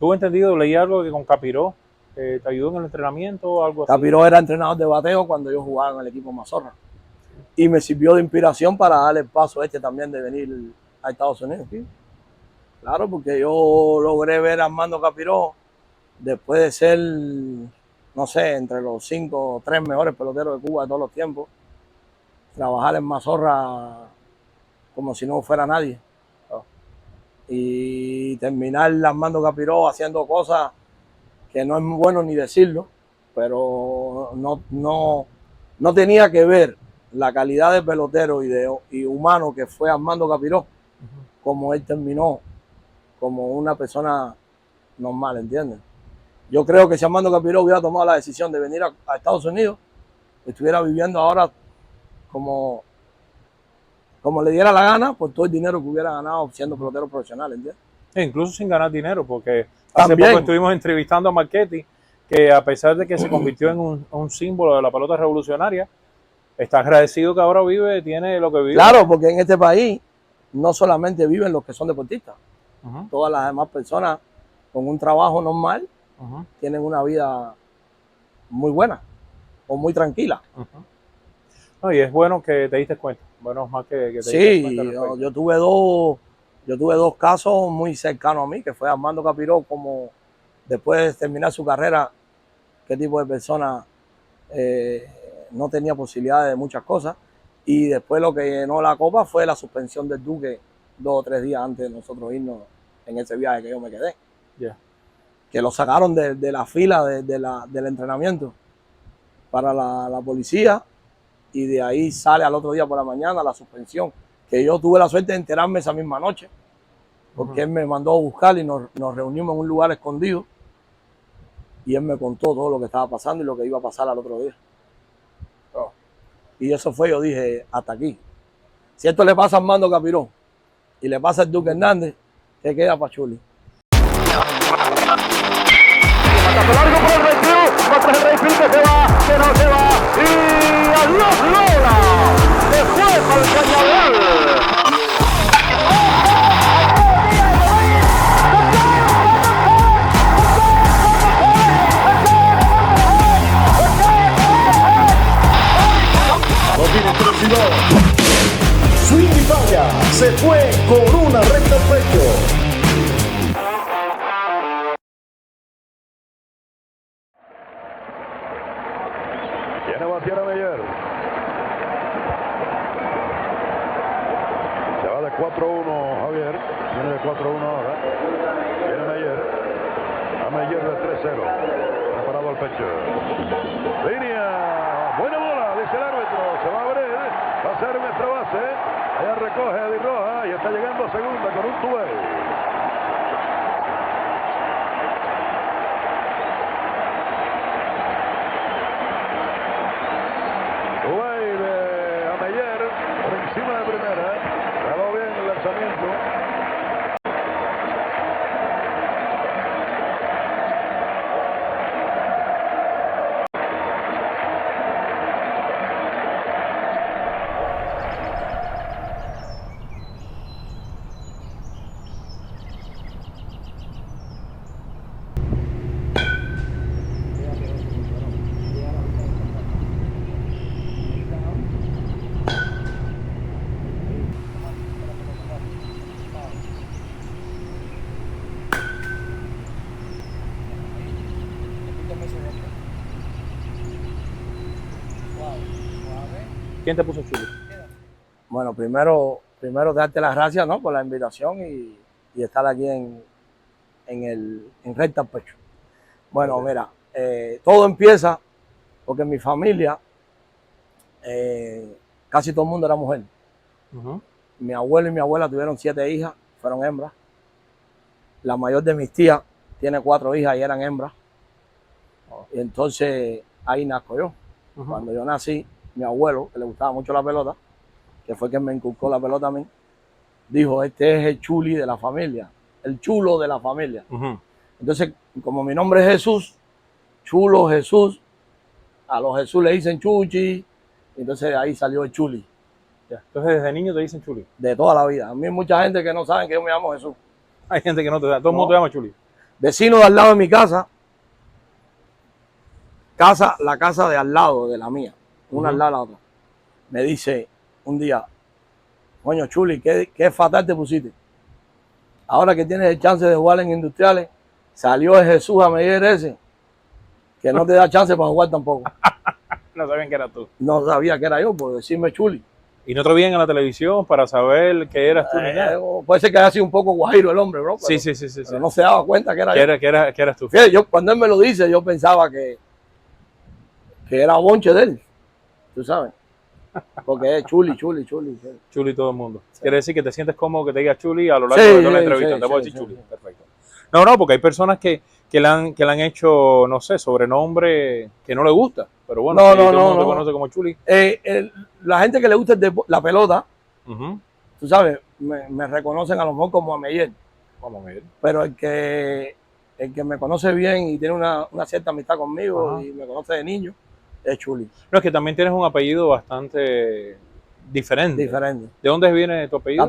Tuve entendido, leí algo que con Capiró te ayudó en el entrenamiento o algo así. Capiró era entrenador de bateo cuando yo jugaba en el equipo Mazorra. Y me sirvió de inspiración para darle el paso también de venir a Estados Unidos. ¿Sí? Claro, porque yo logré ver a Armando Capiró después de ser, no sé, entre los 5 o 3 mejores peloteros de Cuba de todos los tiempos, trabajar en Mazorra como si no fuera nadie. Y terminar Armando Capiró haciendo cosas que no es muy bueno ni decirlo, pero no tenía que ver la calidad de pelotero y humano que fue Armando Capiró, como él terminó como una persona normal, ¿entiendes? Yo creo que si Armando Capiró hubiera tomado la decisión de venir a Estados Unidos, estuviera viviendo ahora como, como le diera la gana por todo el dinero que hubiera ganado siendo pelotero profesional, ¿entiendes? E incluso sin ganar dinero, porque hace También. poco estuvimos entrevistando a Marchetti, que a pesar de que se convirtió en un símbolo de la pelota revolucionaria, está agradecido que ahora vive, tiene lo que vive. Claro, porque en este país no solamente viven los que son deportistas, todas las demás personas con un trabajo normal tienen una vida muy buena o muy tranquila. No, y es bueno que te diste cuenta. Bueno, más que te diste cuenta. Sí, yo tuve dos casos muy cercanos a mí, que fue Armando Capiró, como después de terminar su carrera, qué tipo de persona no tenía posibilidades de muchas cosas. Y después lo que llenó la copa fue la suspensión del Duque 2 o 3 días antes de nosotros irnos en ese viaje que yo me quedé. Yeah. Que lo sacaron de la fila del entrenamiento para la policía, y de ahí sale al otro día por la mañana la suspensión, que yo tuve la suerte de enterarme esa misma noche, porque él me mandó a buscar y nos reunimos en un lugar escondido y él me contó todo lo que estaba pasando y lo que iba a pasar al otro día. Y eso fue, yo dije, hasta aquí. Si esto le pasa a Armando Capiró y le pasa al Duque Hernández, ¿qué queda para Chuli? Largo por el recreo, va tras el Rayfield, que se va, que no se va, y adiós Lola, se fue para el Cañaveral. No tiene velocidad. Swing y falla, se fue con una recta al pecho. Viene a batear a Meyer. Se va de 4-1 Javier. Viene de 4-1 ahora. Viene Meyer. A Meyer de 3-0. Preparado al pecho. Línea. Buena bola, dice el árbitro. Se va a abrir. Va a ser nuestra base. Allá recoge a Eddie Rojas y está llegando a segunda con un two-way. Encima de primera, ganó bien el lanzamiento. ¿Quién te puso Chuli? Bueno, primero darte las gracias, ¿no?, por la invitación y estar aquí en recta al pecho. Bueno, mira, todo empieza porque en mi familia casi todo el mundo era mujer. Mi abuelo y mi abuela tuvieron 7 hijas, fueron hembras. La mayor de mis tías tiene 4 hijas y eran hembras. Y entonces ahí nazco yo. Cuando yo nací, mi abuelo, que le gustaba mucho la pelota, que fue quien me inculcó la pelota a mí, dijo: este es el chuli de la familia, el chulo de la familia. Entonces, como mi nombre es Jesús, Chulo Jesús, a los Jesús le dicen Chuchi, entonces de ahí salió el chuli. Ya. Entonces desde niño te dicen Chuli. De toda la vida. A mí hay mucha gente que no sabe que yo me llamo Jesús. Hay gente que no te da, todo el mundo te llama Chuli. Vecino de al lado de mi casa, la casa de al lado de la mía, una al lado de la otra, me dice un día, coño Chuli, qué fatal te pusiste. Ahora que tienes el chance de jugar en Industriales, salió el Jesús Ameyer ese, que no te da chance para jugar tampoco. No sabían que eras tú. No sabía que era yo, por decirme Chuli. Y no te veían en la televisión para saber que eras tú ni nada. Puede ser que haya sido un poco guajiro el hombre, bro. Pero, Sí. pero no se daba cuenta que era yo. Que eras tú. Fíjate, cuando él me lo dice, yo pensaba que era bonche de él, tú sabes. Porque es Chuli. Chuli todo el mundo. Sí. Quiere decir que te sientes cómodo que te diga Chuli a lo largo de toda la entrevista. Te puedo decir Chuli. Perfecto. No, porque hay personas que le han hecho, no sé, sobrenombre que no le gusta. Pero bueno, todo el mundo te conoce como Chuli. La gente que le gusta la pelota, tú sabes, me reconocen a lo mejor como Ameyer. Pero el que me conoce bien y tiene una cierta amistad conmigo y me conoce de niño, es Chuli. No, es que también tienes un apellido bastante diferente. ¿De dónde viene tu apellido?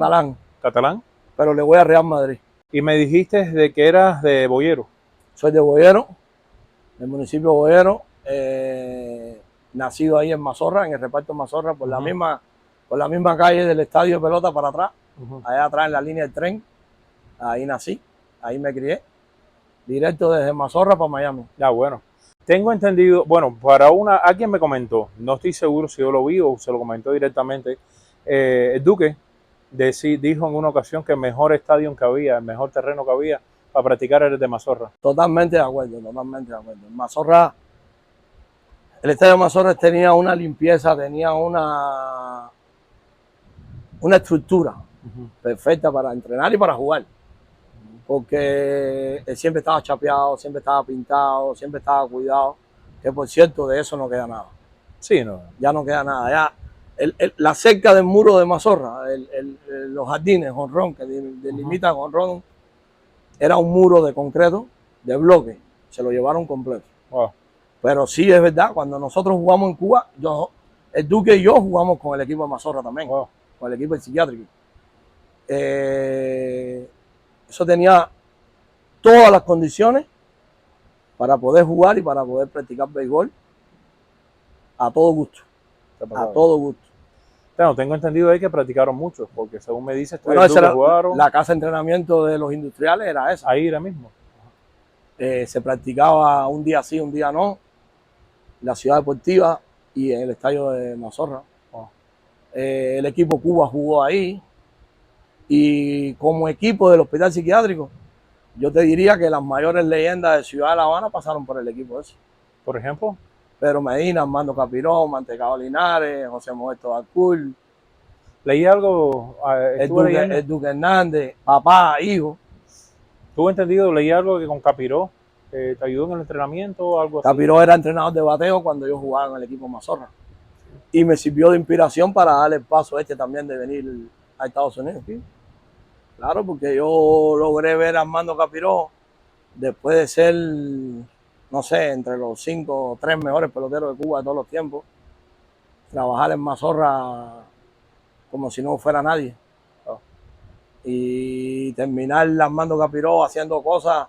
Catalán. Pero le voy a Real Madrid. Y me dijiste de que eras de Boyero. Soy de Boyero, del municipio de Boyero, nacido ahí en Mazorra, en el reparto Mazorra, por la misma calle del estadio de pelota para atrás, allá atrás en la línea del tren. Ahí nací, ahí me crié, directo desde Mazorra para Miami. Ya, bueno. Tengo entendido, bueno, alguien me comentó, no estoy seguro si yo lo vi o se lo comentó directamente, el Duque dijo en una ocasión que el mejor estadio que había, el mejor terreno que había para practicar era el de Mazorra. Totalmente de acuerdo. Mazorra, el estadio de Mazorra tenía una limpieza, tenía una estructura perfecta para entrenar y para jugar. Porque él siempre estaba chapeado, siempre estaba pintado, siempre estaba cuidado. Que por cierto, de eso no queda nada. Sí, no. Ya no queda nada. Ya la cerca del muro de Mazorra, los jardines, Jonrón, que delimitan Jonrón, era un muro de concreto, de bloque. Se lo llevaron completo. Wow. Pero sí es verdad, cuando nosotros jugamos en Cuba, el Duque y yo jugamos con el equipo de Mazorra también, con el equipo del psiquiátrico. Eso tenía todas las condiciones para poder jugar y para poder practicar béisbol a todo gusto. A todo gusto. Bueno, tengo entendido ahí que practicaron mucho, porque según me dices, jugaron. La casa de entrenamiento de los industriales era esa. Ahí era mismo. Se practicaba un día sí, un día no, en la ciudad deportiva y en el estadio de Mazorra. El equipo Cuba jugó ahí. Y como equipo del hospital psiquiátrico, yo te diría que las mayores leyendas de Ciudad de La Habana pasaron por el equipo ese. ¿Por ejemplo? Pedro Medina, Armando Capirón, Mantecado Linares, José Modesto Alcul. Leí algo. El Duque Hernández, papá, hijo. ¿Tuve entendido? Leí algo que con Capiró te ayudó en el entrenamiento o algo así. Capiró era entrenador de bateo cuando yo jugaba en el equipo Mazorra. Y me sirvió de inspiración para darle el paso también de venir a Estados Unidos. ¿Sí? Claro, porque yo logré ver a Armando Capiró después de ser, no sé, entre los 5 o 3 mejores peloteros de Cuba de todos los tiempos. Trabajar en Mazorra como si no fuera nadie. Y terminar Armando Capiró haciendo cosas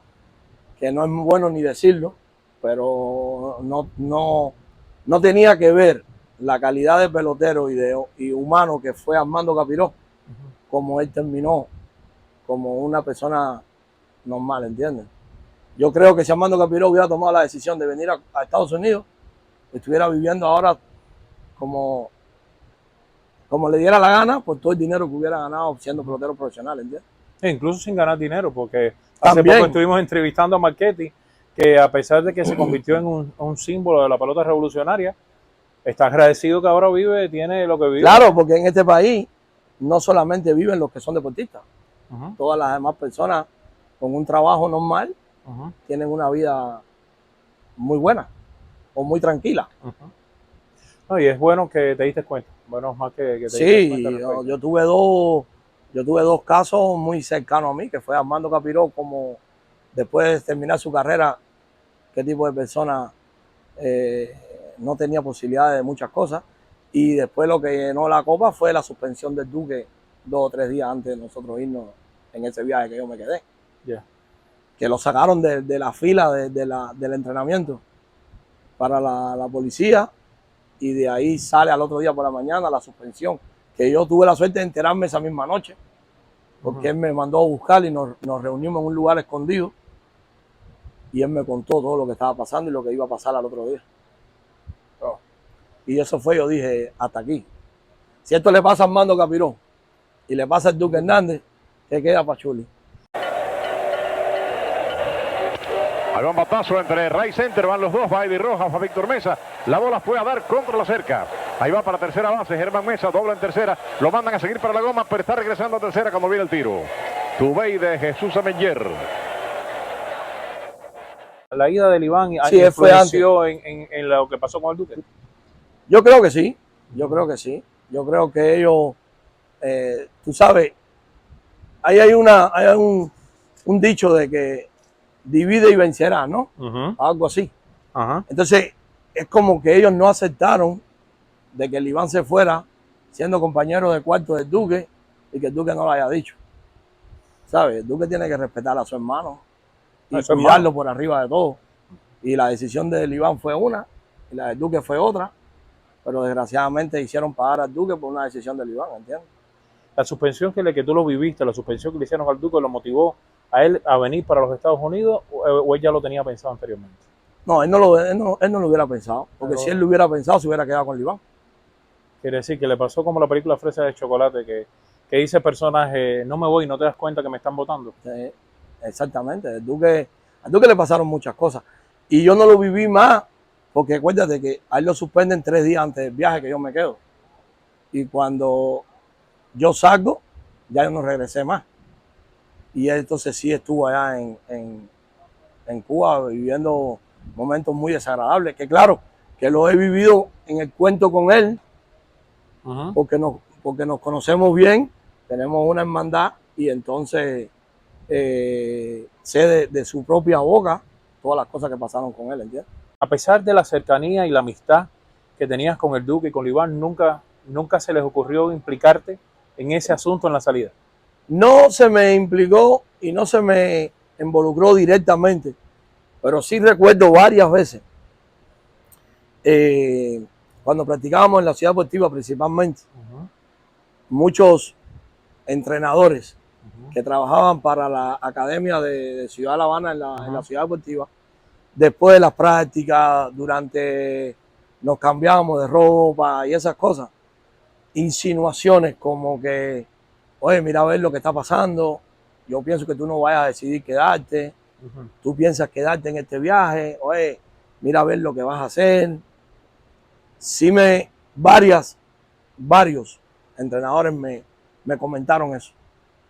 que no es muy bueno ni decirlo, pero no tenía que ver la calidad de pelotero y humano que fue Armando Capiró, como él terminó como una persona normal, ¿entiendes? Yo creo que si Armando Capiró hubiera tomado la decisión de venir a Estados Unidos, estuviera viviendo ahora como le diera la gana por todo el dinero que hubiera ganado siendo pelotero profesional, ¿entiendes? Incluso sin ganar dinero, porque hace poco estuvimos entrevistando a Marchetti, que a pesar de que se convirtió en un símbolo de la pelota revolucionaria, está agradecido que ahora tiene lo que vive. Claro, porque en este país no solamente viven los que son deportistas, todas las demás personas con un trabajo normal tienen una vida muy buena o muy tranquila. No, y es bueno que te diste cuenta. Bueno, más que te diste cuenta. Yo tuve dos casos muy cercanos a mí, que fue Armando Capiró, como después de terminar su carrera, qué tipo de persona no tenía posibilidades de muchas cosas. Y después lo que llenó la copa fue la suspensión del Duque 2 o 3 días antes de nosotros irnos en ese viaje que yo me quedé. que lo sacaron de la fila del entrenamiento para la policía, y de ahí sale al otro día por la mañana la suspensión, que yo tuve la suerte de enterarme esa misma noche, porque él me mandó a buscar y nos reunimos en un lugar escondido, y él me contó todo lo que estaba pasando y lo que iba a pasar al otro día. Y eso fue, yo dije, hasta aquí. Si esto le pasa a Armando Capirón y le pasa al Duque Hernández, ¿qué queda para Chuli? Ahí va un batazo entre right center, van los dos, va Eddie Rojas, va Víctor Mesa. La bola fue a dar contra la cerca. Ahí va para tercera base, Germán Mesa, dobla en tercera. Lo mandan a seguir para la goma, pero está regresando a tercera cuando viene el tiro. Tubey de Jesús Amenyer. La ida del Iván Sí, influenció en lo que pasó con el Duque. Yo creo que sí, yo creo que sí. Yo creo que ellos, tú sabes, ahí hay un dicho de que divide y vencerá, ¿no? Algo así. Entonces, es como que ellos no aceptaron de que el Iván se fuera siendo compañero de cuarto del Duque y que el Duque no lo haya dicho. ¿Sabes? El Duque tiene que respetar a su hermano y cuidarlo por arriba de todo. Y la decisión del Iván fue una y la del Duque fue otra, pero desgraciadamente hicieron pagar al Duque por una decisión del Iván, ¿entiendes? La suspensión que tú lo viviste, la suspensión que le hicieron al Duque, ¿lo motivó a él a venir para los Estados Unidos o él ya lo tenía pensado anteriormente? No, él no lo hubiera pensado, porque si él lo hubiera pensado, se hubiera quedado con el Iván. Quiere decir que le pasó como la película Fresa de Chocolate, que dice el personaje, no me voy, no te das cuenta que me están votando. Exactamente, al Duque le pasaron muchas cosas. Y yo no lo viví más, porque acuérdate que a él lo suspenden 3 días antes del viaje que yo me quedo. Y cuando yo salgo, ya yo no regresé más. Y él entonces sí estuvo allá en Cuba viviendo momentos muy desagradables, que claro, que lo he vivido en el cuento con él, porque nos conocemos bien, tenemos una hermandad y entonces sé de su propia boca todas las cosas que pasaron con él, ¿entiendes? A pesar de la cercanía y la amistad que tenías con el Duque y con Iván, nunca se les ocurrió implicarte en ese asunto en la salida. No se me implicó y no se me involucró directamente, pero sí recuerdo varias veces, cuando practicábamos en la ciudad deportiva principalmente, muchos entrenadores que trabajaban para la Academia de Ciudad de La Habana en la ciudad deportiva, después de las prácticas, nos cambiábamos de ropa y esas cosas, insinuaciones como que, oye, mira a ver lo que está pasando, yo pienso que tú no vayas a decidir quedarte, tú piensas quedarte en este viaje, oye, mira a ver lo que vas a hacer. Sí varios entrenadores me comentaron eso,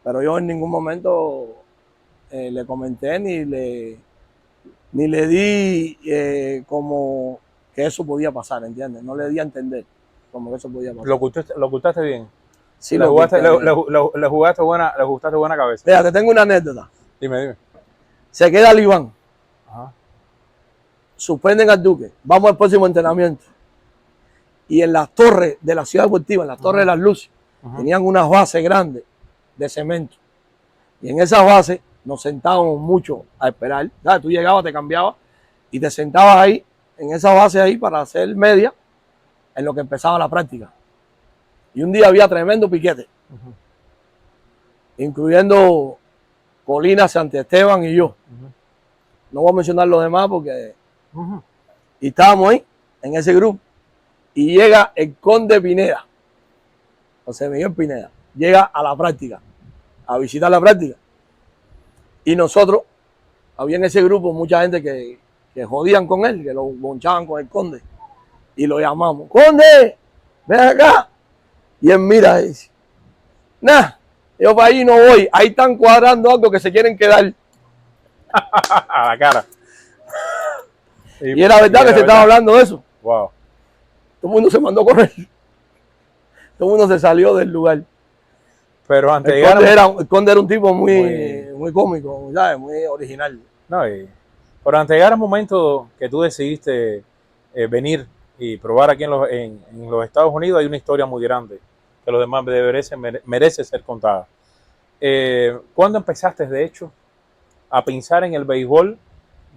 pero yo en ningún momento le comenté ni le di como que eso podía pasar, ¿entiendes? No le di a entender como que eso podía pasar. Lo ocultaste bien. Sí, le jugaste buena cabeza. Mira, te tengo una anécdota. Dime. Se queda el Iván. Suspenden al Duque. Vamos al próximo entrenamiento. Y en las torres de la ciudad deportiva, en las torres de las luces, tenían unas bases grandes de cemento. Y en esas bases nos sentábamos mucho a esperar. ¿Sabes? Tú llegabas, te cambiabas y te sentabas ahí, en esa base ahí para hacer media, en lo que empezaba la práctica. Y un día había tremendo piquete, incluyendo Colina, Santiesteban y yo. No voy a mencionar los demás porque... Y estábamos ahí, en ese grupo. Y llega el conde Pineda, José Miguel Pineda, llega a la práctica, a visitar la práctica. Y nosotros, había en ese grupo mucha gente que jodían con él, que lo bonchaban con el conde. Y lo llamamos, ¡Conde! ¡Ven acá! Y él mira y dice, nah, yo para ahí no voy, ahí están cuadrando algo que se quieren quedar. A la cara. Y era verdad que se estaba hablando de eso. Wow. Todo el mundo se mandó a correr. Todo el mundo se salió del lugar. Pero antes el conde era un tipo muy cómico, ¿sabes? Muy original. No, pero antes de llegar al momento que tú decidiste venir y probar aquí en los Estados Unidos, hay una historia muy grande que los demás merece ser contada. ¿Cuándo empezaste, de hecho, a pensar en el béisbol?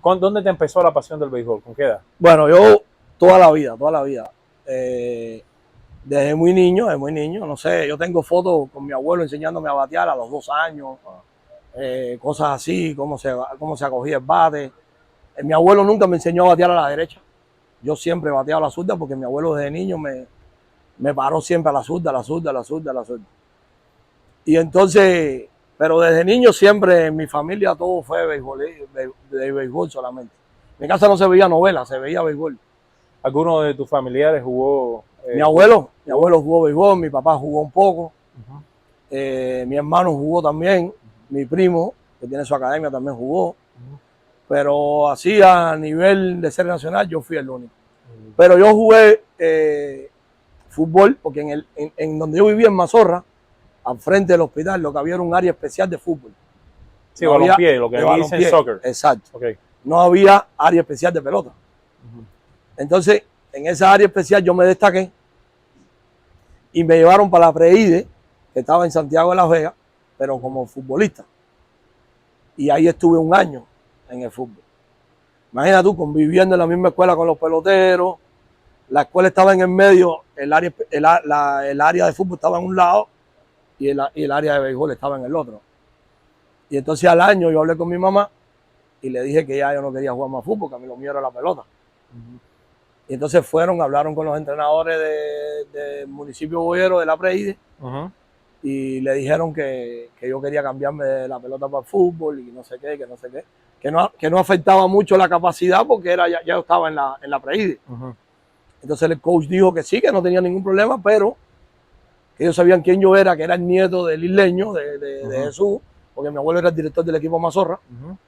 ¿Dónde te empezó la pasión del béisbol? ¿Con qué edad? Bueno, yo toda la vida, toda la vida. Desde muy niño, no sé, yo tengo fotos con mi abuelo enseñándome a batear a los 2 años, cosas así, cómo se acogía el bate. Mi abuelo nunca me enseñó a batear a la derecha. Yo siempre bateaba a la zurda porque mi abuelo desde niño me paró siempre a la zurda, a la zurda, a la zurda, a la zurda. Y entonces, pero desde niño siempre en mi familia todo fue de béisbol solamente. En mi casa no se veía novela, se veía béisbol. ¿Alguno de tus familiares jugó? Mi abuelo jugó béisbol, mi papá jugó un poco, mi hermano jugó también, mi primo, que tiene su academia, también jugó. Pero así a nivel de serie nacional yo fui el único. Pero yo jugué fútbol, porque en donde yo vivía en Mazorra, al frente del hospital, lo que había era un área especial de fútbol. Sí, balompié, lo que dicen soccer. Exacto. Okay. No había área especial de pelota. Entonces, en esa área especial yo me destaqué y me llevaron para la Preide, que estaba en Santiago de Las Vegas, pero como futbolista. Y ahí estuve 1 año en el fútbol. Imagina tú, conviviendo en la misma escuela con los peloteros, la escuela estaba en el medio, el área de fútbol estaba en un lado y el área de béisbol estaba en el otro. Y entonces al año yo hablé con mi mamá y le dije que ya yo no quería jugar más fútbol, que a mí lo mío era la pelota. Y entonces hablaron con los entrenadores del municipio boyero de la Preide y le dijeron que yo quería cambiarme de la pelota para el fútbol y no sé qué, que no afectaba mucho la capacidad porque ya yo estaba en la Preide. Entonces el coach dijo que sí, que no tenía ningún problema, pero que ellos sabían quién yo era, que era el nieto del isleño, de Jesús, porque mi abuelo era el director del equipo Mazorra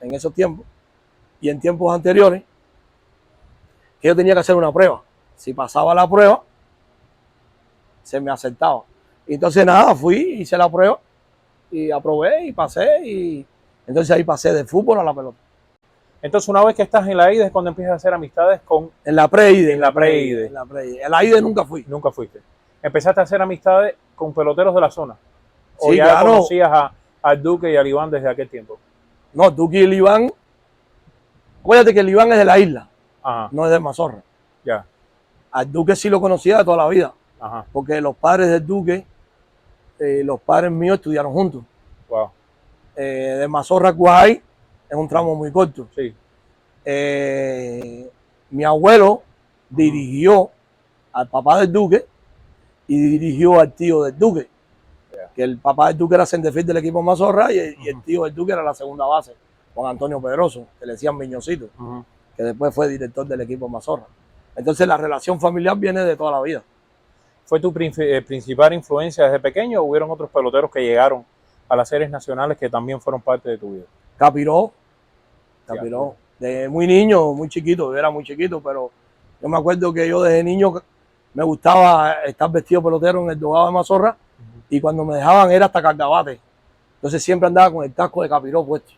en esos tiempos y en tiempos anteriores, que yo tenía que hacer una prueba. Si pasaba la prueba, se me aceptaba. Y entonces nada, hice la prueba y aprobé y pasé y entonces ahí pasé de fútbol a la pelota. Entonces una vez que estás en la IDE es cuando empiezas a hacer amistades con... En la Preide. En la Preide. En la IDE nunca fui. Nunca fuiste. Empezaste a hacer amistades con peloteros de la zona. ¿O sí, ya claro. conocías al Duque y al Iván desde aquel tiempo? No, Duque y el Iván, acuérdate que el Iván es de la isla, no es de Mazorra. Ya. Al Duque sí lo conocía de toda la vida, porque los padres del Duque, los padres míos estudiaron juntos. Wow. De Mazorra a Cuajay es un tramo muy corto. Sí. Mi abuelo dirigió al papá del Duque y dirigió al tío del Duque. Que el papá del Duque era centerfield del equipo Mazorra y el tío del Duque era la segunda base, Juan Antonio Pedroso, que le decían Miñosito, que después fue director del equipo Mazorra. Entonces la relación familiar viene de toda la vida. ¿Fue tu principal influencia desde pequeño o hubieron otros peloteros que llegaron a las series nacionales que también fueron parte de tu vida? Capiró. De muy niño, muy chiquito, yo era muy chiquito, pero yo me acuerdo que yo desde niño me gustaba estar vestido pelotero en el dogado de Mazorra y cuando me dejaban era hasta cargabate. Entonces siempre andaba con el casco de Capiró puesto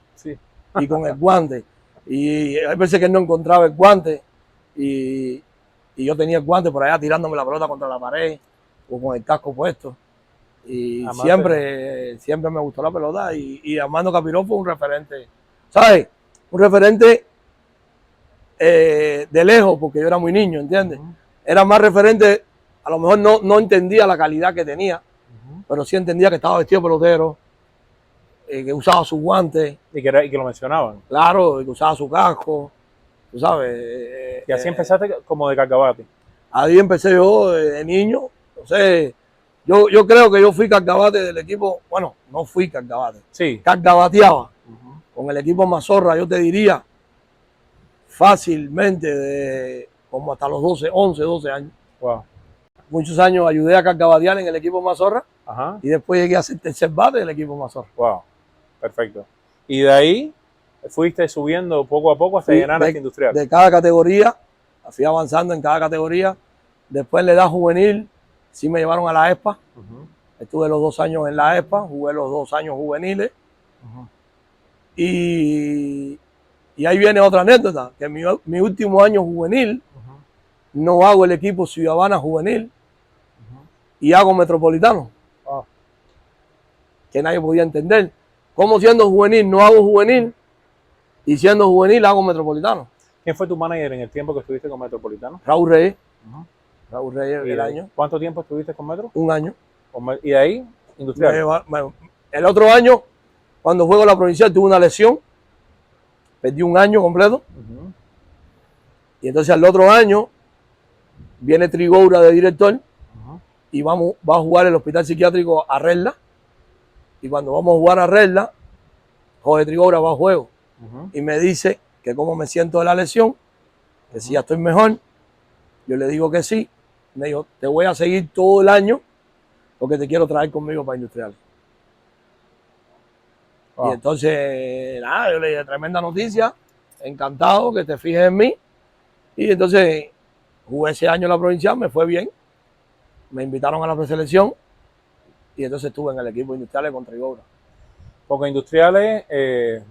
y con el guante. Y hay veces que no encontraba el guante y yo tenía el guante por allá tirándome la pelota contra la pared o con el casco puesto. Y siempre me gustó la pelota y Armando Capiró fue un referente, ¿sabes? Un referente de lejos porque yo era muy niño, ¿entiendes? Era más referente, a lo mejor no entendía la calidad que tenía, pero sí entendía que estaba vestido pelotero, que usaba sus guantes. Y que lo mencionaban. Claro, que usaba su casco, tú sabes. Y así empezaste como de cargabate. Ahí empecé yo de niño, no sé, yo creo que yo fui cargabate del equipo, bueno, no fui cargabate, sí. Cargabateaba con el equipo Mazorra, yo te diría fácilmente de como hasta los 11, 12 años. Wow. Muchos años ayudé a cargabatear en el equipo Mazorra y después llegué a ser tercer bate del equipo Mazorra. Wow, perfecto. Y de ahí fuiste subiendo poco a poco hasta llegar a la industrial. De cada categoría, fui avanzando en cada categoría. Después en la edad juvenil, sí me llevaron a la ESPA. Estuve los 2 años en la ESPA, jugué los 2 años juveniles. Y ahí viene otra anécdota, que mi último año juvenil, no hago el equipo Ciudad Habana juvenil y hago Metropolitano. Que nadie podía entender. ¿Cómo siendo juvenil no hago juvenil Y siendo juvenil hago Metropolitano. ¿Quién fue tu manager en el tiempo que estuviste con Metropolitano? Raúl Reyes. Ajá. Raúl Reyes ¿Y el de- año. ¿Cuánto tiempo estuviste con Metro? Un año. ¿Y de ahí? Industrial. El otro año, cuando juego la provincial, tuve una lesión. Perdí un año completo. Ujú. Y entonces al otro año viene Trigoura de director Ajá. y va a jugar el hospital psiquiátrico a Redla. Y cuando vamos a jugar a Redla, Jorge Trigoura va a juego Ujú. y me dice que cómo me siento de la lesión, que si ya estoy mejor. Yo le digo que sí. Me dijo, te voy a seguir todo el año porque te quiero traer conmigo para Industrial. Wow. Y entonces, nada, yo le dije, tremenda noticia, encantado que te fijes en mí. Y entonces jugué ese año en la provincial, me fue bien. Me invitaron a la preselección y entonces estuve en el equipo Industriales con Trigoura. Porque Industriales,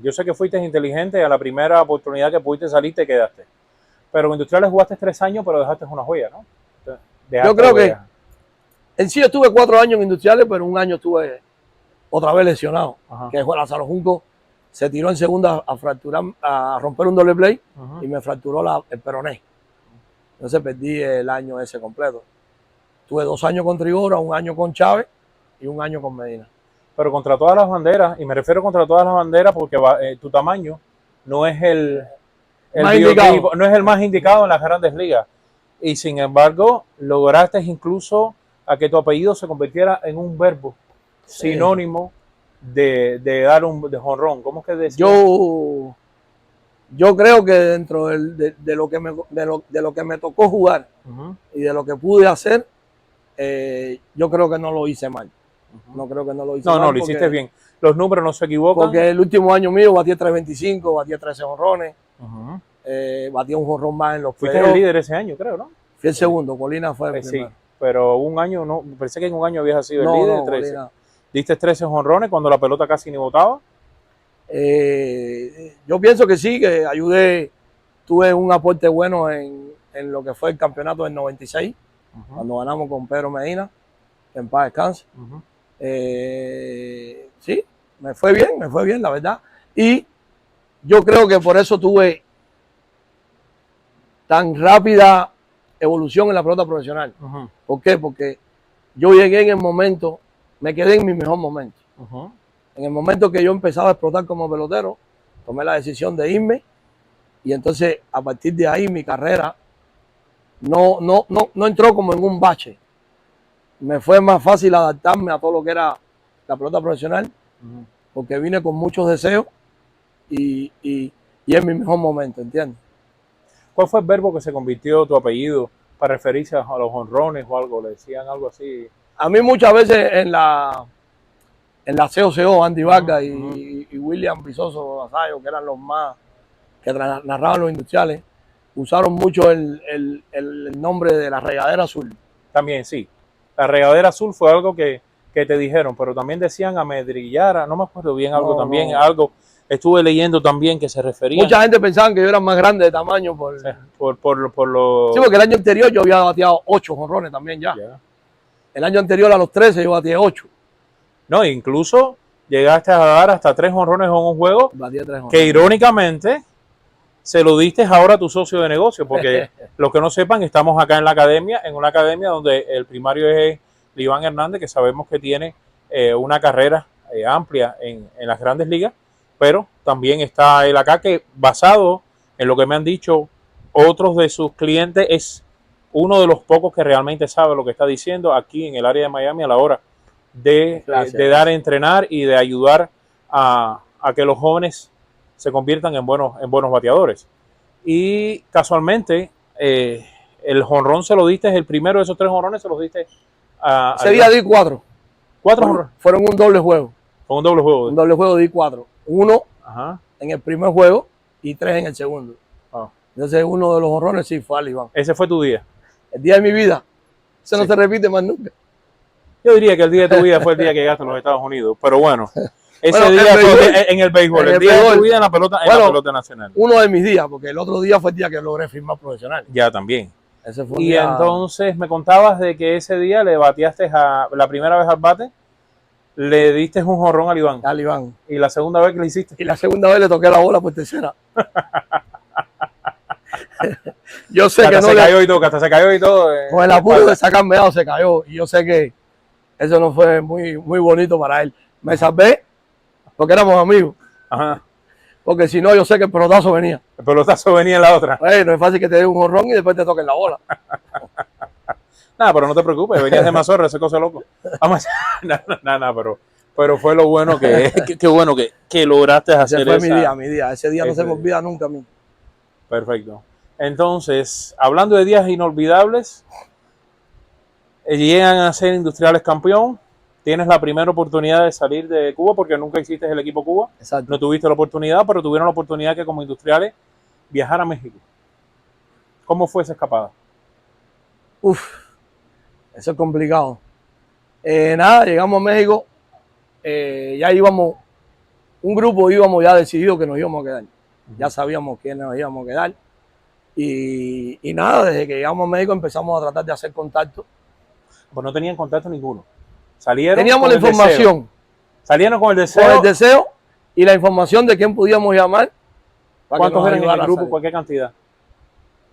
yo sé que fuiste inteligente, a la primera oportunidad que pudiste salir te quedaste. Pero en Industriales jugaste 3 años, pero dejaste una huella, ¿no? Dejaste Yo creo que huella. en sí estuve 4 años en Industriales, pero un año estuve otra vez lesionado. Ajá. Que fue Lázaro Junco, se tiró en segunda a fracturar, a romper un doble play Ujú. y me fracturó el peroné. Entonces perdí el año ese completo. Tuve 2 años con Trigoura, 1 año con Chávez y 1 año con Medina. Pero contra todas las banderas, y me refiero contra todas las banderas porque tu tamaño no es el Más biotipo, indicado. no es el más indicado en las grandes ligas. Y sin embargo, lograste incluso a que tu apellido se convirtiera en un verbo sinónimo de dar de jonrón. ¿Cómo es que decía? Yo creo que dentro de lo que me tocó jugar Ujú, y de lo que pude hacer, yo creo que no lo hice mal. ujú. No creo que no lo hice No, mal. no, lo hiciste bien. Los números no se equivocan. Porque el último año mío batí 325, batí 13 jonrones, Ujú. batí un jonrón más en los Fuiste el playoffs. líder ese año, creo, ¿no? Fui el segundo, Colina fue el Sí, primero. pero un año no, pensé que en un año habías sido el No, líder, no, 13. Colina. Diste 13 jonrones cuando la pelota casi ni botaba. Yo pienso que sí, que ayudé, tuve un aporte bueno en lo que fue el campeonato del 96, Ujú, cuando ganamos con Pedro Medina, que en paz descanse. ujú. Sí, me fue bien, la verdad. Y yo creo que por eso tuve tan rápida evolución en la pelota profesional. Ujú, ¿Por qué? Porque yo llegué en el momento, me quedé en mi mejor momento. ujú. En el momento que yo empezaba a explotar como pelotero, tomé la decisión de irme y entonces a partir de ahí mi carrera no entró como en un bache. Me fue más fácil adaptarme a todo lo que era la pelota profesional Ujú. porque vine con muchos deseos y es mi mejor momento, ¿entiendes? ¿Cuál fue el verbo que se convirtió tu apellido para referirse a los honrones o algo? ¿Le decían algo así? A mí muchas veces en la COCO, Andy Vargas Ujú. y William Vizoso Asayo, que eran los más que narraban los industriales, usaron mucho el nombre de la regadera azul. También, sí. La regadera azul fue algo que te dijeron, pero también decían amedrillara, no me acuerdo bien algo No, también, no. algo estuve leyendo también que se refería Mucha gente pensaba que yo era más grande de tamaño. por lo... Sí, porque el año anterior yo había bateado 8 jonrones también ya. Ya. El año anterior a los 13 yo bateé 8. No, incluso llegaste a dar hasta 3 honrones en un juego Bateé 3 que jonrones. irónicamente se lo diste ahora a tu socio de negocio, porque los que no sepan, estamos acá en la academia, en una academia donde el primario es Iván Hernández, que sabemos que tiene una carrera amplia en las grandes ligas, pero también está él acá, que basado en lo que me han dicho otros de sus clientes, es uno de los pocos que realmente sabe lo que está diciendo aquí en el área de Miami a la hora de dar a entrenar y de ayudar a que los jóvenes se conviertan en buenos bateadores. Y casualmente, el jonrón se lo diste, el primero de esos 3 jonrones se los diste a... Ese día di 4. 4 jonrones. Fueron un doble juego. Con un doble juego. Un doble juego di 4. 1 Ajá. en el primer juego y 3 en el segundo. Ah. Entonces uno de los jonrones sí fue al Iván. Ese fue tu día. El día de mi vida. Eso no Sí. se repite más nunca. Yo diría que el día de tu vida fue el día que llegaste a los Estados Unidos. Pero bueno, ese Bueno, día el fue béisbol. en el béisbol. En El el día de béisbol. tu vida en la pelota, en Bueno, la pelota nacional. Uno de mis días, porque el otro día fue el día que logré firmar profesional. Ya también. Ese fue un Y día... entonces me contabas de que ese día le bateaste la primera vez al bate le diste un jonrón al Iván. al Iván. Y la segunda vez que le hiciste. Y la segunda vez le toqué la bola por tercera. Yo sé que Hasta no se cayó y todo, que hasta se cayó y todo. con el apuro de sacarme se cayó. Y yo sé que eso no fue muy, muy bonito para él. Me salvé porque éramos amigos. Ajá. Porque si no, yo sé que el pelotazo venía. El pelotazo venía en la otra. No es fácil que te dé un jonrón y después te toquen la bola. Nada, pero no te preocupes, venías de Mazorra, ese cosa loco. Vamos, nada, pero fue lo bueno qué bueno que lograste hacer. Ese fue mi día. Ese día no se me olvida nunca a mí. Perfecto. Entonces, hablando de días inolvidables, llegan a ser Industriales campeón. Tienes la primera oportunidad de salir de Cuba porque nunca hiciste el equipo Cuba. Exacto. No tuviste la oportunidad, pero tuvieron la oportunidad que como Industriales viajar a México. ¿Cómo fue esa escapada? Eso es complicado. Nada, llegamos a México. Ya íbamos, un grupo íbamos ya decidido que nos íbamos a quedar. Ya sabíamos quiénes nos íbamos a quedar. Y nada, desde que llegamos a México empezamos a tratar de hacer contacto. Pues no tenían contacto ninguno. Salieron Teníamos con la el información. deseo. Salieron con el deseo. Con el deseo y la información de quién podíamos llamar. Para que ¿Cuántos nos eran en ayudara el a grupo? salir. ¿Cualquier cantidad?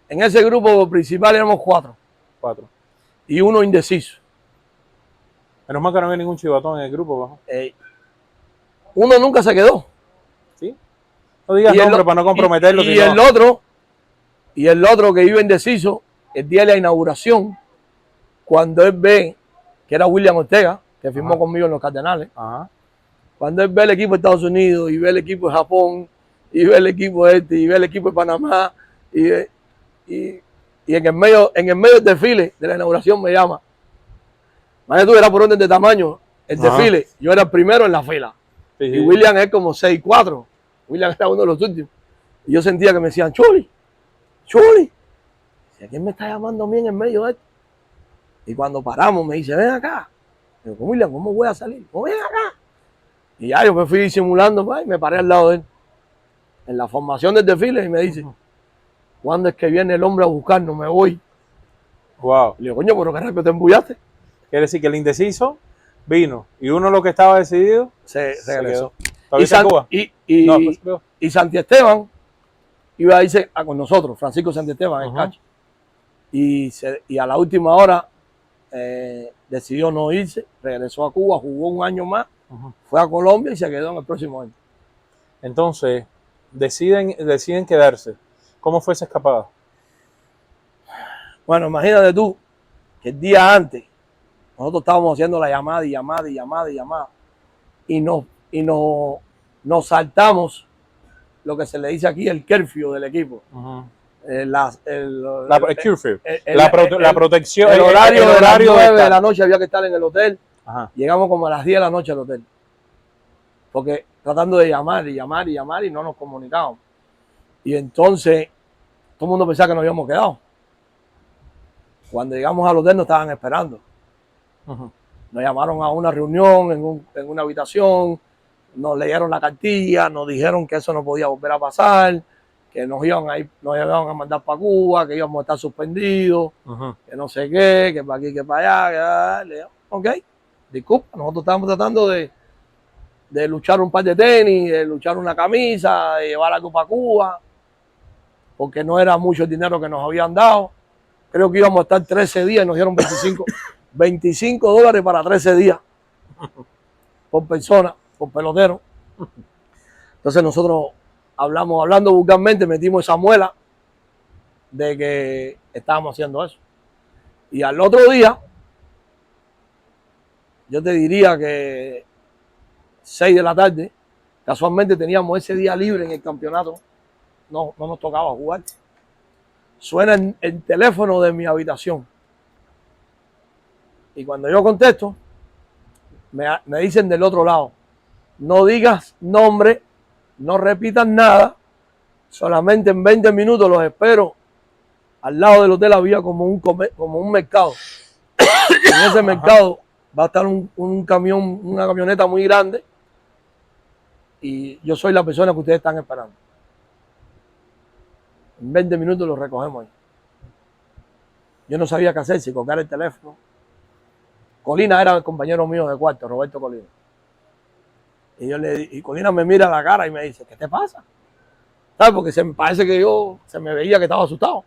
En ese grupo principal éramos 4 4. y uno indeciso. Menos mal que no había ningún chivatón en el grupo. ¿Bajo? Uno nunca se quedó. ¿Sí? No digas nombre para no comprometerlo. Y el otro que iba indeciso, el día de la inauguración, cuando él ve, que era William Ortega, que firmó conmigo en los Cardenales, cuando él ve el equipo de Estados Unidos y ve el equipo de Japón y ve el equipo y ve el equipo de Panamá y en el medio del desfile de la inauguración me llama. Imagínate tú, era por orden de tamaño el desfile. Yo era el primero en la fila. Sí. Y William es como 6'4". William era uno de los últimos. Y yo sentía que me decían, Chuli. ¿Quién me está llamando a mí en el medio de esto? Y cuando paramos me dice, ven acá. Digo, William, ¿cómo voy a salir? No, ven acá. Y ya yo me fui disimulando y me paré al lado de él. En la formación del desfile y me dice, ¿cuándo es que viene el hombre a buscarnos? Me voy. Wow. Le digo, coño, pero qué rápido te embullaste. Quiere decir que el indeciso vino y uno lo que estaba decidido Se regresó. ¿Todavía en Cuba? Y Santi Esteban iba a irse con nosotros, Francisco Santi Esteban, el cacho. Y a la última hora decidió no irse, regresó a Cuba, jugó un año más, fue a Colombia y se quedó en el próximo año. Entonces, deciden quedarse. ¿Cómo fue esa escapada? Bueno, imagínate tú que el día antes nosotros estábamos haciendo la llamada y nos saltamos lo que se le dice aquí el curfew del equipo. La protección, el horario de las 9 de la noche. noche había que estar en el hotel. Llegamos como a las 10 de la noche al hotel. Porque tratando de llamar y no nos comunicábamos. Y entonces todo el mundo pensaba que nos habíamos quedado. Cuando llegamos al hotel nos estaban esperando. Nos llamaron a una reunión en una habitación, nos leyeron la cartilla, nos dijeron que eso no podía volver a pasar, que nos iban a mandar para Cuba, que íbamos a estar suspendidos, que no sé qué, que para aquí, que para allá. Ok, disculpa, nosotros estábamos tratando de luchar un par de tenis, de luchar una camisa, de llevar algo para Cuba, porque no era mucho el dinero que nos habían dado. Creo que íbamos a estar 13 días y nos dieron $25 para 13 días por persona, por pelotero. Entonces nosotros hablando vulgarmente, metimos esa muela de que estábamos haciendo eso. Y al otro día, yo te diría que 6 de la tarde, casualmente teníamos ese día libre en el campeonato, no nos tocaba jugar. Suena el teléfono de mi habitación. Y cuando yo contesto, me dicen del otro lado, no digas nombre, no repitas nada, solamente en 20 minutos los espero. Al lado del hotel había como un mercado. En ese mercado va a estar un camión, una camioneta muy grande y yo soy la persona que ustedes están esperando. En 20 minutos los recogemos ahí. Yo no sabía qué hacer, si colgar el teléfono. Colina era el compañero mío de cuarto, Roberto Colina. Y Colina me mira a la cara y me dice, ¿qué te pasa? ¿Sabes? Porque parece que se me veía que estaba asustado.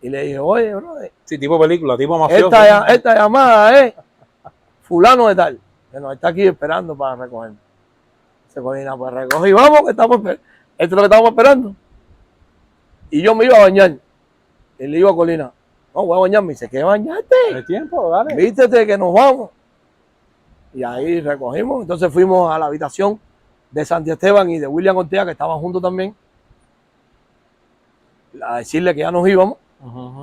Y le dije, oye, brother. Sí, tipo película, tipo mafioso. Esta llamada es fulano de tal, que nos está aquí esperando para recogernos. Dice Colina, pues recogí, vamos, que estamos esperando. Esto es lo que estamos esperando. Y yo me iba a bañar. Y le digo a Colina, no, voy a bañarme. Me dice, ¿qué bañaste? ¿El tiempo? Dale. Vístete que nos vamos. Y ahí recogimos. Entonces fuimos a la habitación de Santi Esteban y de William Ortega, que estaban juntos también, a decirle que ya nos íbamos.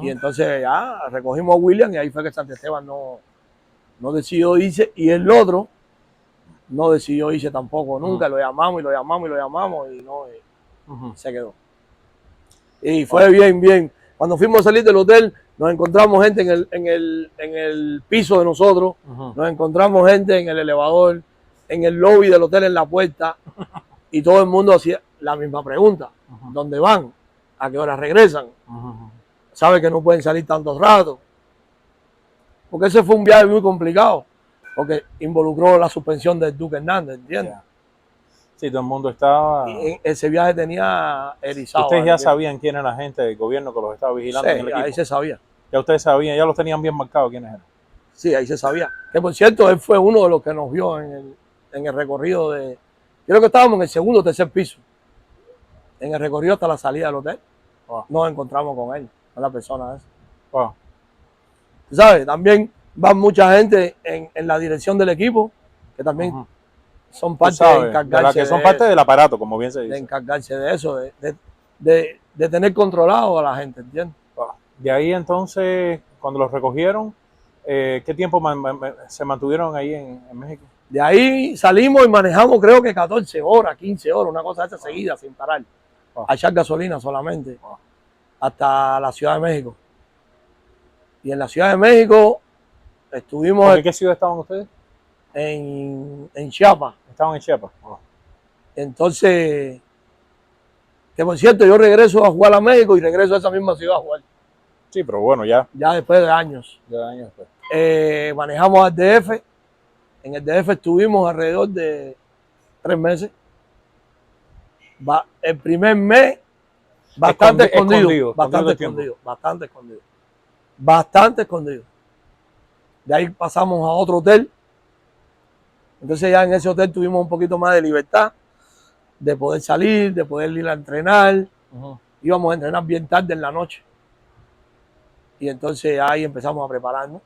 Y entonces ya recogimos a William y ahí fue que Santi Esteban no decidió irse. Y el otro no decidió irse tampoco nunca. Lo llamamos y lo llamamos y lo llamamos y no se quedó. Y fue bien. Cuando fuimos a salir del hotel, nos encontramos gente en el piso de nosotros, nos encontramos gente en el elevador, en el lobby del hotel, en la puerta, y todo el mundo hacía la misma pregunta. ¿Dónde van? ¿A qué hora regresan? ¿Sabe que no pueden salir tantos ratos? Porque ese fue un viaje muy complicado, porque involucró la suspensión del Duque Hernández, ¿entiendes? Sí, todo el mundo estaba... Y ese viaje tenía erizado. ¿Ustedes ya sabían quién era la gente del gobierno que los estaba vigilando en el equipo? Ahí se sabía. Ya ustedes sabían, ya los tenían bien marcados quiénes eran. Sí, ahí se sabía. Que por cierto, él fue uno de los que nos vio en el recorrido de... Creo que estábamos en el segundo o tercer piso. En el recorrido hasta la salida del hotel. Nos encontramos con él, con la persona esa. ¿Sabes? También va mucha gente en la dirección del equipo, que también son parte de encargarse que son parte del aparato, como bien se dice. De encargarse de eso, de tener controlado a la gente, ¿entiendes? De ahí entonces, cuando los recogieron, ¿qué tiempo se mantuvieron ahí en México? De ahí salimos y manejamos creo que 14 horas, 15 horas, una cosa esa seguida, sin parar. A echar gasolina solamente, hasta la Ciudad de México. Y en la Ciudad de México estuvimos... ¿En qué ciudad estaban ustedes? En Chiapas. Estaban en Chiapas. Entonces, que por cierto, yo regreso a jugar a México y regreso a esa misma ciudad a jugar. Sí, pero bueno, ya. Ya después de años. Después. Manejamos al DF. En el DF estuvimos alrededor de 3 meses. El primer mes, bastante escondido. Bastante escondido. De ahí pasamos a otro hotel. Entonces ya en ese hotel tuvimos un poquito más de libertad, de poder salir, de poder ir a entrenar. Íbamos a entrenar bien tarde en la noche. Y entonces ahí empezamos a prepararnos.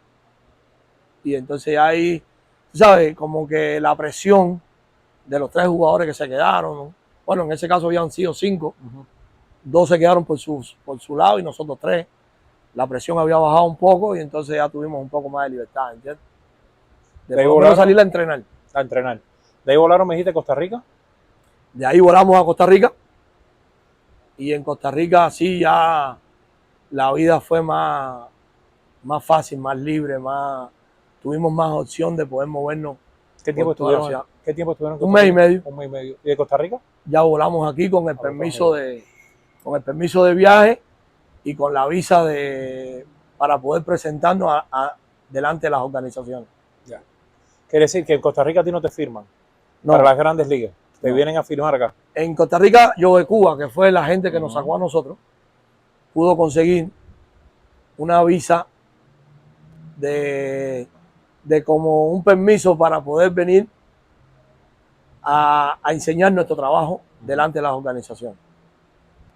Y entonces ahí, ¿sabes? Como que la presión de los 3 jugadores que se quedaron, ¿no? Bueno, en ese caso habían sido 5. 2 se quedaron por su lado y nosotros 3. La presión había bajado un poco y entonces ya tuvimos un poco más de libertad, ¿entiendes? De poder salir a entrenar. ¿De ahí volaron, me dijiste, a Costa Rica? De ahí volamos a Costa Rica. Y en Costa Rica sí ya la vida fue más fácil, más libre, tuvimos más opción de poder movernos. ¿Qué tiempo estuvieron? Un mes y medio. Un mes y medio. ¿Y de Costa Rica? Ya volamos aquí con el permiso de viaje y con la visa para poder presentarnos delante de las organizaciones. Ya. Quiere decir que en Costa Rica a ti no te firman para las grandes ligas. Te vienen a firmar acá. En Costa Rica, yo de Cuba, que fue la gente que nos sacó a nosotros, pudo conseguir una visa de como un permiso para poder venir a enseñar nuestro trabajo delante de las organizaciones.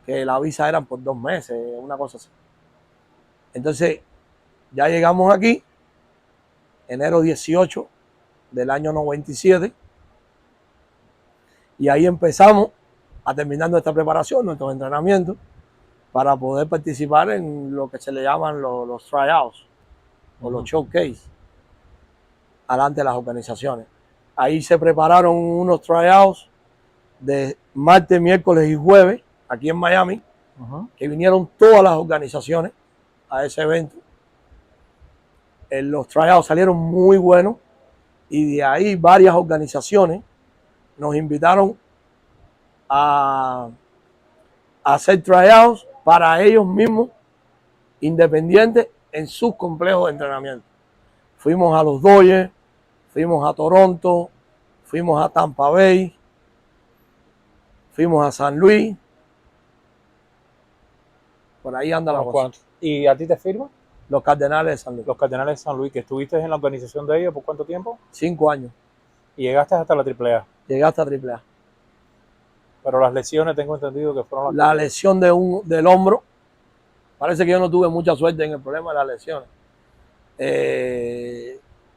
Que la visa eran por 2 meses, una cosa así. Entonces, ya llegamos aquí, enero 18 del año 97, y ahí empezamos a terminar nuestra preparación, nuestros entrenamientos, para poder participar en lo que se le llaman los tryouts o los showcase delante de las organizaciones. Ahí se prepararon unos tryouts de martes, miércoles y jueves aquí en Miami, que vinieron todas las organizaciones a ese evento. Los tryouts salieron muy buenos y de ahí varias organizaciones nos invitaron a hacer tryouts para ellos mismos, independientes, en sus complejos de entrenamiento. Fuimos a los Dodgers, fuimos a Toronto, fuimos a Tampa Bay, fuimos a San Luis, por ahí anda la ¿Unos cosa. cuantos? ¿Y a ti te firman? Los Cardenales de San Luis. Los Cardenales de San Luis, que estuviste en la organización de ellos, ¿por cuánto tiempo? 5 años. Y llegaste hasta la AAA. Llegué hasta AAA. Pero las lesiones tengo entendido que fueron La lesión del hombro, parece que yo no tuve mucha suerte en el problema de las lesiones.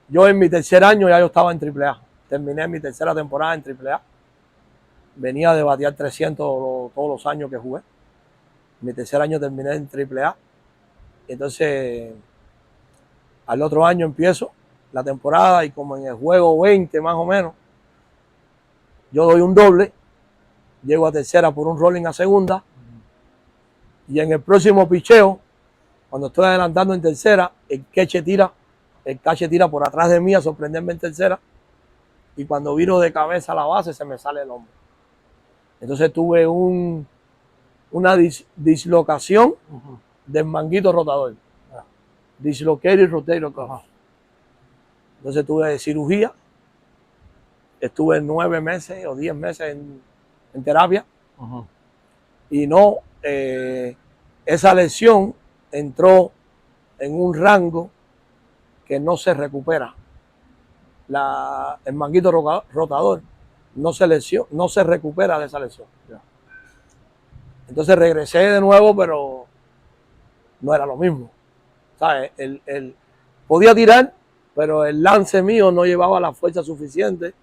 Yo en mi tercer año ya yo estaba en AAA. Terminé mi tercera temporada en AAA. Venía de batear 300 todos los años que jugué. Mi tercer año terminé en AAA. Entonces, al otro año empiezo la temporada y como en el juego 20 más o menos, yo doy un doble, llego a tercera por un rolling a segunda y en el próximo picheo, cuando estoy adelantando en tercera, el catcher tira por atrás de mí a sorprenderme en tercera y cuando viro de cabeza a la base se me sale el hombro. Entonces tuve una dislocación del manguito rotador. Dislocated rotator cuff. Entonces tuve cirugía. Estuve 9 meses o 10 meses en terapia. Y no, esa lesión entró en un rango que no se recupera. El manguito rotador no se recupera de esa lesión. Entonces regresé de nuevo, pero no era lo mismo. ¿Sabes? Podía tirar, pero el lance mío no llevaba la fuerza suficiente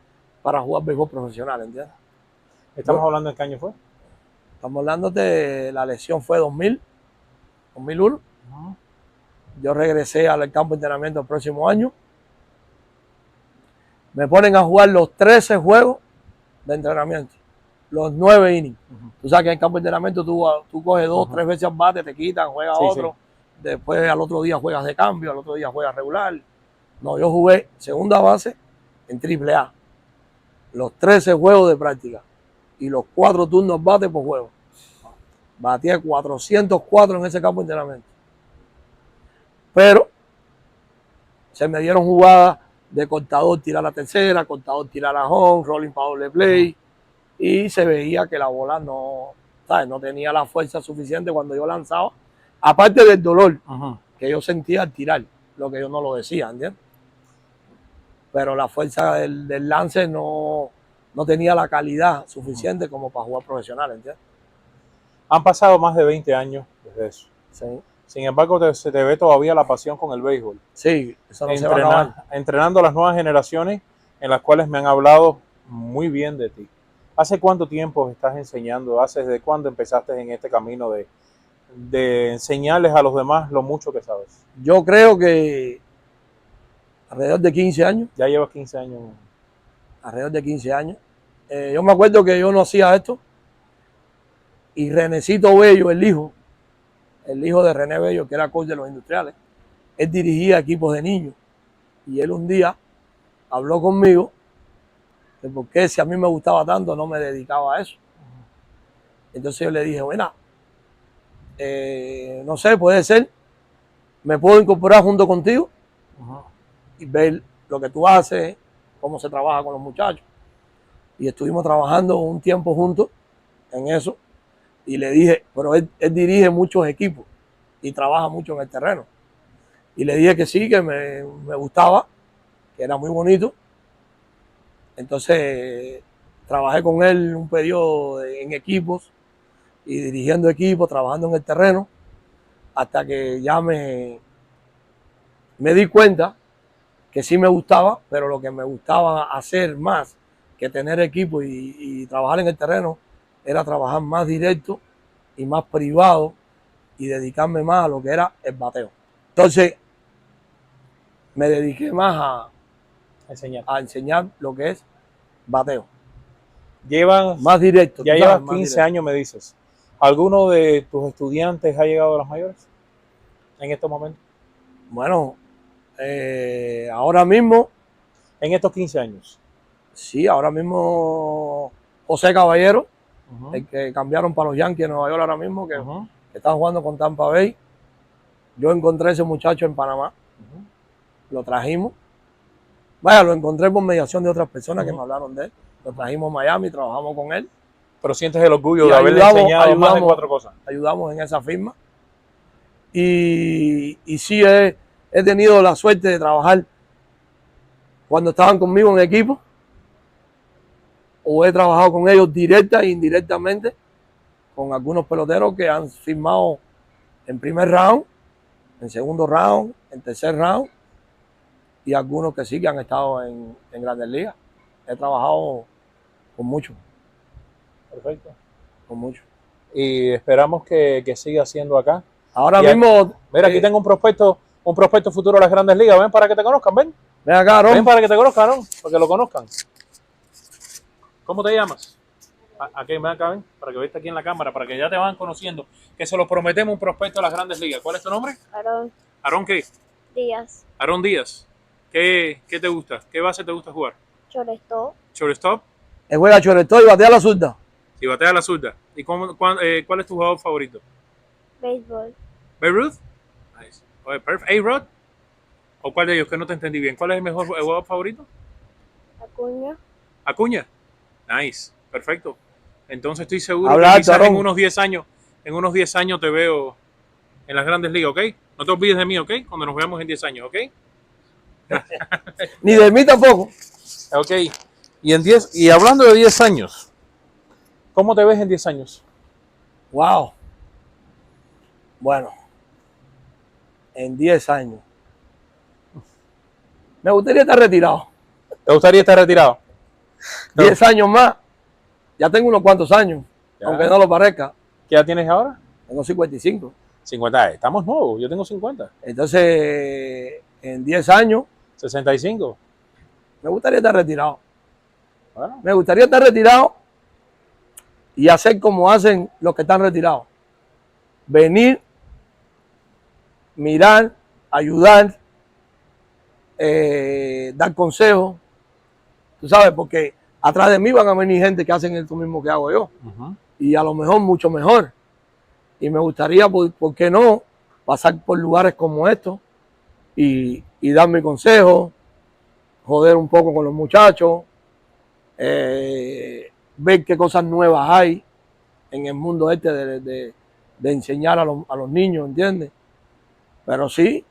para jugar béisbol profesional, ¿entiendes? ¿Estamos hablando de qué año fue? Estamos hablando de la lesión fue 2001. Yo regresé al campo de entrenamiento el próximo año. Me ponen a jugar los 13 juegos de entrenamiento, los 9 innings. Tú sabes que en el campo de entrenamiento tú coges 2, 3 veces al bate, te quitan, juegas otro. Después al otro día juegas de cambio, al otro día juegas regular. No, yo jugué segunda base en AAA. Los 13 juegos de práctica y los 4 turnos bate por juego. Batí 404 en ese campo de entrenamiento. Pero se me dieron jugadas de cortador tirar a tercera, cortador tirar a home, rolling para doble play. Y se veía que la bola no tenía la fuerza suficiente cuando yo lanzaba. Aparte del dolor que yo sentía al tirar, lo que yo no lo decía, ¿entiendes? Pero la fuerza del lance no tenía la calidad suficiente como para jugar profesional, ¿entiendes? Han pasado más de 20 años desde eso. Sí. Sin embargo, se te ve todavía la pasión con el béisbol. Sí, eso no se va a acabar. Entrenando a las nuevas generaciones en las cuales me han hablado muy bien de ti. ¿Hace cuánto tiempo estás enseñando? ¿Desde cuándo empezaste en este camino de enseñarles a los demás lo mucho que sabes? Yo creo que alrededor de 15 años. Ya llevas 15 años. Alrededor de 15 años. Yo me acuerdo que yo no hacía esto y Renecito Bello, el hijo de René Bello, que era coach de los industriales, él dirigía equipos de niños y él un día habló conmigo de por qué si a mí me gustaba tanto no me dedicaba a eso. Entonces yo le dije, bueno, no sé, puede ser, me puedo incorporar junto contigo y ver lo que tú haces, cómo se trabaja con los muchachos. Y estuvimos trabajando un tiempo juntos en eso. Y le dije, pero él dirige muchos equipos y trabaja mucho en el terreno. Y le dije que sí, que me gustaba, que era muy bonito. Entonces trabajé con él un periodo en equipos y dirigiendo equipos, trabajando en el terreno, hasta que ya me di cuenta que sí me gustaba, pero lo que me gustaba hacer más que tener equipo y trabajar en el terreno era trabajar más directo y más privado y dedicarme más a lo que era el bateo. Entonces me dediqué más a enseñar lo que es bateo. Más directo. Ya llevas 15 años, me dices. ¿Alguno de tus estudiantes ha llegado a las mayores en estos momentos? Bueno, ahora mismo. En estos 15 años. Sí, ahora mismo José Caballero, el que cambiaron para los Yankees de Nueva York ahora mismo, que está jugando con Tampa Bay. Yo encontré a ese muchacho en Panamá, lo trajimos Vaya, lo encontré por mediación de otras personas que me hablaron de él. Lo trajimos a Miami, trabajamos con él. Pero sientes el orgullo Y de haberle enseñado más de ayudamos- 4 cosas. Ayudamos en esa firma. Y sí he tenido la suerte de trabajar cuando estaban conmigo en equipo, o he trabajado con ellos directa e indirectamente, con algunos peloteros que han firmado en primer round, en segundo round, en tercer round, y algunos que sí que han estado en Grandes Ligas. He trabajado con mucho, Perfecto. con mucho. Y esperamos que siga siendo acá. Ahora Y aquí- mismo, Mira, aquí tengo un prospecto futuro de las Grandes Ligas. Ven para que te conozcan, ven. ven acá, Ven Aaron. para que te conozcan, ¿no? Para que lo conozcan. ¿Cómo te llamas? Aquí, ven acá, ven, para que veas aquí en la cámara, para que ya te van conociendo, que se lo prometemos un prospecto de las Grandes Ligas. ¿Cuál es tu nombre? Aarón ¿Aarón qué? Díaz, Aarón Díaz. ¿Qué te gusta? ¿Qué base te gusta jugar? shortstop, Shortstop Él juega shortstop y batea la zurda. y batea la zurda. ¿Y cuál es tu jugador favorito? béisbol, ¿Babe Ruth? Nice. Oye, perfecto. ¿A-Rod? ¿O cuál de ellos? Que no te entendí bien. ¿Cuál es el mejor jugador favorito? Acuña, Acuña. Nice. Perfecto. Entonces estoy seguro Habla que quizás alto, en Aarón. unos 10 años te veo en las Grandes Ligas, ¿ok? No te olvides de mí, ¿ok? Cuando nos veamos en 10 años, ¿ok? Ni de mí tampoco. Ok. Y hablando de 10 años, ¿cómo te ves en 10 años? Wow. Bueno, en 10 años. Me gustaría estar retirado. ¿Te gustaría estar retirado? No. 10 años más. Ya tengo unos cuantos años, Ya. aunque no lo parezca. ¿Qué edad tienes ahora? Tengo 55. 50. Estamos nuevos. Yo tengo 50. Entonces, en 10 años, 65. me gustaría estar retirado. Bueno, Me gustaría estar retirado y hacer como hacen los que están retirados. Venir, mirar, ayudar, dar consejos. Tú sabes, porque atrás de mí van a venir gente que hacen esto mismo que hago yo. ujú. Y a lo mejor mucho mejor. Y me gustaría, ¿por qué no?, pasar por lugares como estos y dar mi consejo, joder un poco con los muchachos, ver qué cosas nuevas hay en el mundo este de enseñar a los niños, ¿entiendes? Pero sí,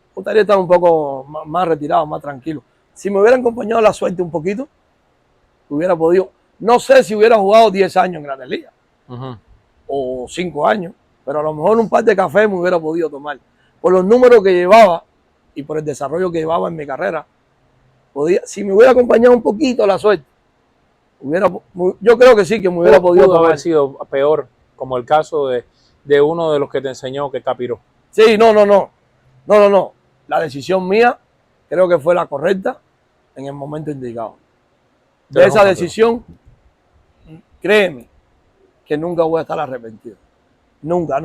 me gustaría estar un poco más retirado, más tranquilo. Si me hubiera acompañado la suerte un poquito, hubiera podido, no sé si hubiera jugado 10 años en Grandes Ligas Ujú. o 5 años, pero a lo mejor un par de cafés me hubiera podido tomar. Por los números que llevaba y por el desarrollo que llevaba en mi carrera, si me hubiera acompañado un poquito la suerte, yo creo que sí, que me hubiera podido Pudo tomar. haber sido peor, como el caso de uno de los que te enseñó que capiró. Sí, no. La decisión mía creo que fue la correcta en el momento indicado. De Pero esa no, decisión, créeme que nunca voy a estar arrepentido. Nunca.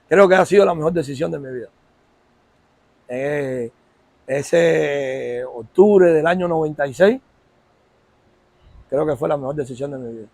Creo que ha sido la mejor decisión de mi vida. Ese octubre del año 96, creo que fue la mejor decisión de mi vida.